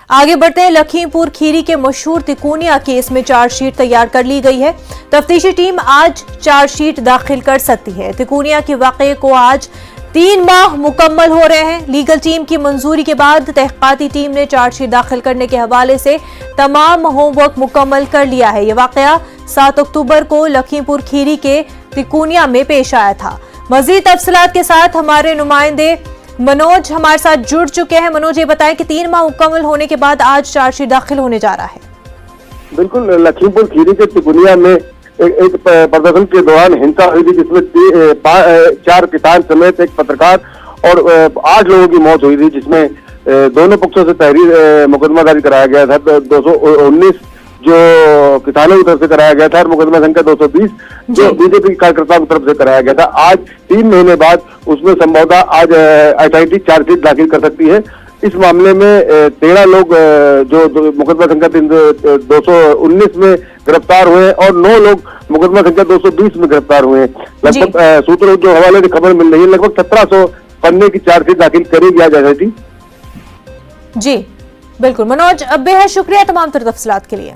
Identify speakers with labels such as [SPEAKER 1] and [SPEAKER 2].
[SPEAKER 1] आगे बढ़ते हैं। लखीमपुर खीरी के मशहूर तिकोनिया केस में चार्जशीट तैयार कर ली गई है। तफ्तीशी टीम आज चार्जशीट दाखिल कर सकती है। तिकोनिया के वाकये को आज 3 माह मुकम्मल हो रहे हैं। लीगल टीम की मंजूरी के बाद तहकीकाती टीम ने चार्जशीट दाखिल करने के हवाले से तमाम होमवर्क मुकम्मल कर लिया है। यह वाकया 7 अक्टूबर को लखीमपुर खीरी के तिकोनिया में पेश आया था। मजीद तफसीलात के साथ हमारे नुमाइंदे मनोज हमारे साथ जुड़ चुके हैं। मनोज, ये बताएं कि 3 माह मुकम्मल होने के बाद आज चार्जशीट दाखिल होने जा रहा है।
[SPEAKER 2] बिल्कुल, लखीमपुर खीरी के तिकोनिया में एक प्रदर्शन के दौरान हिंसा हुई थी, जिसमें 4 किसान समेत एक पत्रकार और 8 लोगों की मौत हुई थी, जिसमें दोनों पक्षों से तहरीर मुकदमा दर्ज कराया गया था। 219 जो किसानों की तरफ से कराया गया था और मुकदमा संख्या 220 जो बीजेपी कार्यकर्ताओं की तरफ से कराया गया था। आज 3 महीने बाद उसमें संभवतः आज SIT चार्जशीट दाखिल कर सकती है। इस मामले में 13 लोग जो मुकदमा संख्या 219 में गिरफ्तार हुए और 9 लोग मुकदमा संख्या 220 में गिरफ्तार हुए। लगभग सूत्रों जो हवाले से खबर मिल रही है, लगभग 1700 पन्ने की चार्जशीट दाखिल करेगी आज SIT।
[SPEAKER 1] जी बिल्कुल मनोज, बेहद शुक्रिया तमाम तर तफसीलात के लिए।